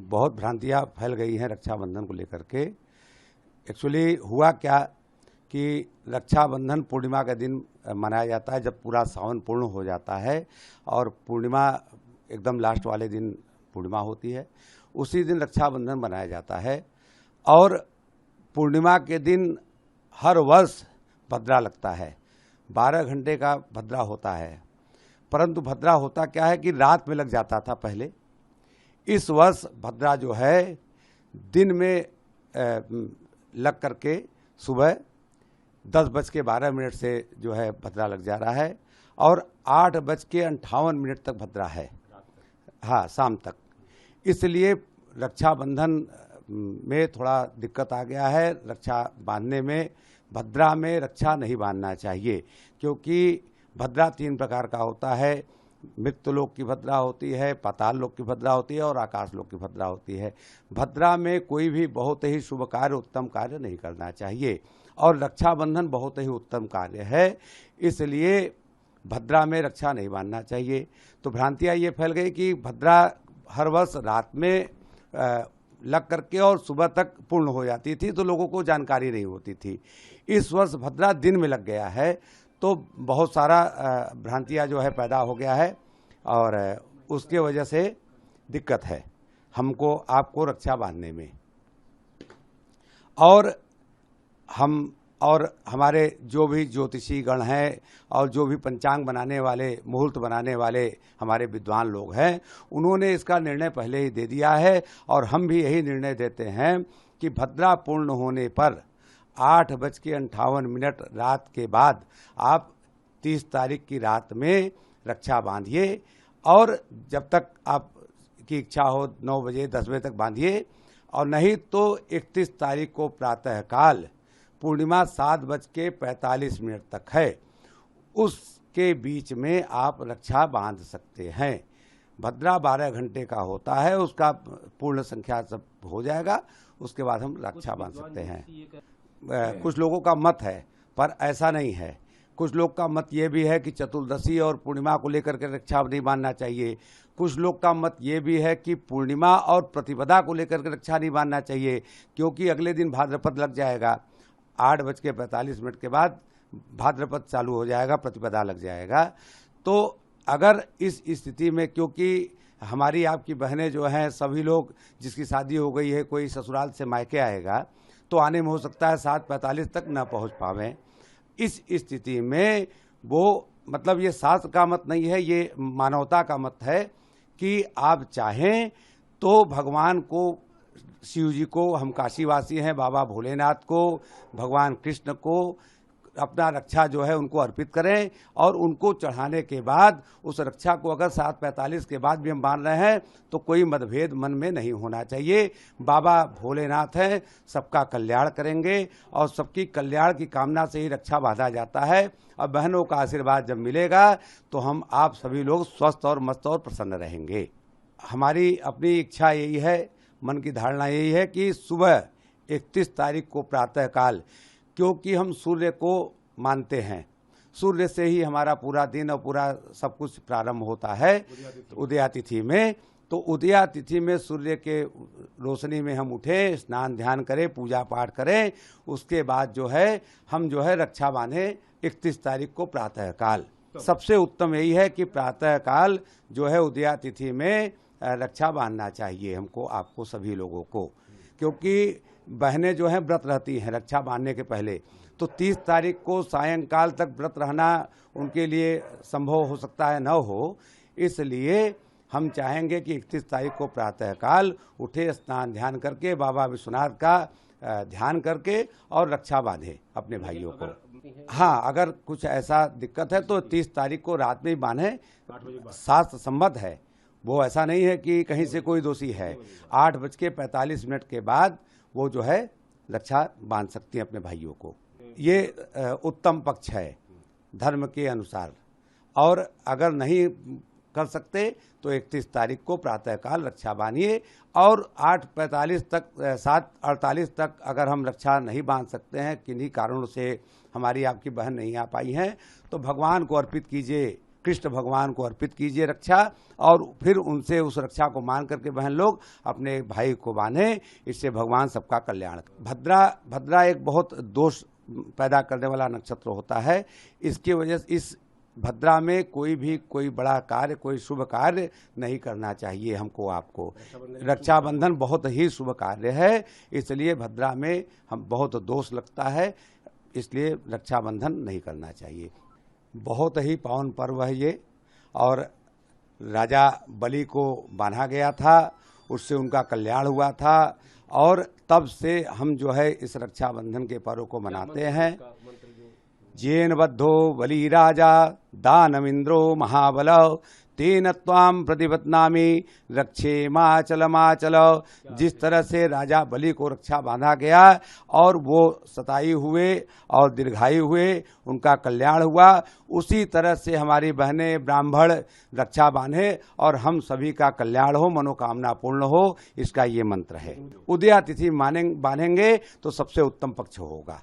बहुत भ्रांतियां फैल गई हैं रक्षाबंधन को लेकर के। एक्चुअली हुआ क्या कि रक्षाबंधन पूर्णिमा के दिन मनाया जाता है, जब पूरा सावन पूर्ण हो जाता है और पूर्णिमा एकदम लास्ट वाले दिन पूर्णिमा होती है, उसी दिन रक्षाबंधन मनाया जाता है। और पूर्णिमा के दिन हर वर्ष भद्रा लगता है, 12 घंटे का भद्रा होता है। परंतु भद्रा होता क्या है कि रात में लग जाता था पहले। इस वर्ष भद्रा जो है दिन में लग करके सुबह 10:12 से जो है भद्रा लग जा रहा है और 8:58 तक भद्रा है, हाँ, शाम तक। इसलिए रक्षाबंधन में थोड़ा दिक्कत आ गया है। रक्षा बांधने में भद्रा में रक्षा नहीं बांधना चाहिए, क्योंकि भद्रा 3 प्रकार का होता है। मृत्युलोक की भद्रा होती है, पाताल लोक की भद्रा होती है और आकाश लोक की भद्रा होती है। भद्रा में कोई भी बहुत ही शुभ कार्य, उत्तम कार्य नहीं करना चाहिए और रक्षाबंधन बहुत ही उत्तम कार्य है, इसलिए भद्रा में रक्षा नहीं बांधना चाहिए। तो भ्रांतियाँ ये फैल गई कि भद्रा हर वर्ष रात में लग करके और सुबह तक पूर्ण हो जाती थी, तो लोगों को जानकारी नहीं होती थी। इस वर्ष भद्रा दिन में लग गया है, तो बहुत सारा भ्रांतियाँ जो है पैदा हो गया है और उसके वजह से दिक्कत है हमको आपको रक्षा बांधने में। और हमारे जो भी ज्योतिषी गण हैं और जो भी पंचांग बनाने वाले, मुहूर्त बनाने वाले हमारे विद्वान लोग हैं, उन्होंने इसका निर्णय पहले ही दे दिया है और हम भी यही निर्णय देते हैं कि भद्रा पूर्ण होने पर 8:58 रात के बाद आप 30 तारीख की रात में रक्षा बांधिए और जब तक आपकी इच्छा हो 9 बजे 10 बजे तक बांधिए, और नहीं तो 31 तारीख को प्रातःकाल पूर्णिमा 7:45 तक है, उसके बीच में आप रक्षा बांध सकते हैं। भद्रा 12 घंटे का होता है, उसका पूर्ण संख्या सब हो जाएगा, उसके बाद हम रक्षा बांध सकते हैं। कुछ लोगों का मत है, पर ऐसा नहीं है। कुछ लोग का मत ये भी है कि चतुर्दशी और पूर्णिमा को लेकर के रक्षा नहीं बांधना चाहिए। कुछ लोग का मत ये भी है कि पूर्णिमा और प्रतिपदा को लेकर के रक्षा नहीं बांधना चाहिए, क्योंकि अगले दिन भाद्रपद लग जाएगा। 8:45 के बाद भाद्रपद चालू हो जाएगा, प्रतिपदा लग जाएगा। तो अगर इस स्थिति में, क्योंकि हमारी आपकी बहनें जो हैं, सभी लोग जिसकी शादी हो गई है, कोई ससुराल से मायके आएगा तो आने में हो सकता है 7:45 तक न पहुंच पावे। इस स्थिति में वो, मतलब ये शास्त्र का मत नहीं है, ये मानवता का मत है कि आप चाहें तो भगवान को, शिव जी को, हम काशीवासी हैं, बाबा भोलेनाथ को, भगवान कृष्ण को अपना रक्षा जो है उनको अर्पित करें और उनको चढ़ाने के बाद उस रक्षा को अगर 7:45 के बाद भी हम बांध रहे हैं तो कोई मतभेद मन में नहीं होना चाहिए। बाबा भोलेनाथ हैं, सबका कल्याण करेंगे और सबकी कल्याण की कामना से ही रक्षा बांधा जाता है। और बहनों का आशीर्वाद जब मिलेगा तो हम आप सभी लोग स्वस्थ और मस्त और प्रसन्न रहेंगे। हमारी अपनी इच्छा यही है, मन की धारणा यही है कि सुबह 31 तारीख को प्रातःकाल, क्योंकि हम सूर्य को मानते हैं, सूर्य से ही हमारा पूरा दिन और पूरा सब कुछ प्रारंभ होता है उदयातिथि में। तो उदयातिथि में सूर्य के रोशनी में हम उठें, स्नान ध्यान करें, पूजा पाठ करें, उसके बाद जो है हम जो है रक्षा बांधें 31 तारीख को प्रातःकाल। सबसे उत्तम यही है कि प्रातःकाल जो है उदयातिथि में रक्षा बांधना चाहिए हमको, आपको सभी लोगों को, क्योंकि बहनें जो हैं व्रत रहती हैं रक्षा बांधने के पहले। तो 30 तारीख को सायंकाल तक व्रत रहना उनके लिए संभव हो सकता है न हो, इसलिए हम चाहेंगे कि 31 तारीख को प्रातःकाल उठे, स्नान ध्यान करके बाबा विश्वनाथ का ध्यान करके और रक्षा बांधे अपने भाइयों को। हाँ, अगर कुछ ऐसा दिक्कत है तो 30 तारीख को रात में ही बांधे, शास्त्र सम्मत है, वो ऐसा नहीं है कि कहीं से कोई दोषी है। 8:45 के बाद वो जो है रक्षा बांध सकती हैं अपने भाइयों को। ये उत्तम पक्ष है धर्म के अनुसार। और अगर नहीं कर सकते तो 31 तारीख को प्रातःकाल रक्षा बांधिए और 8:45 तक 7:48 तक अगर हम रक्षा नहीं बांध सकते हैं, किन्हीं कारणों से हमारी आपकी बहन नहीं आ पाई हैं, तो भगवान को अर्पित कीजिए कृष्ण भगवान को अर्पित कीजिए रक्षा, और फिर उनसे उस रक्षा को मान करके बहन लोग अपने भाई को बांधे। इससे भगवान सबका कल्याण। भद्रा एक बहुत दोष पैदा करने वाला नक्षत्र होता है। इसकी वजह से इस भद्रा में कोई बड़ा कार्य, कोई शुभ कार्य नहीं करना चाहिए हमको आपको। रक्षाबंधन बहुत ही शुभ कार्य है, इसलिए भद्रा में हम बहुत दोष लगता है, इसलिए रक्षाबंधन नहीं करना चाहिए। बहुत ही पावन पर्व है ये, और राजा बलि को बांधा गया था, उससे उनका कल्याण हुआ था, और तब से हम जो है इस रक्षाबंधन के पर्व को मनाते हैं। जेन बद्धो बलि राजा दानमिंद्रो महाबल तेन त्वाम प्रतिपत्नामि रक्षे माचल। जिस तरह से राजा बलि को रक्षा बांधा गया और वो सताई हुए और दीर्घायु हुए, उनका कल्याण हुआ, उसी तरह से हमारी बहनें ब्राह्मण रक्षा बांधे और हम सभी का कल्याण हो, मनोकामना पूर्ण हो, इसका ये मंत्र है। उदया तिथि बांधेंगे तो सबसे उत्तम पक्ष होगा।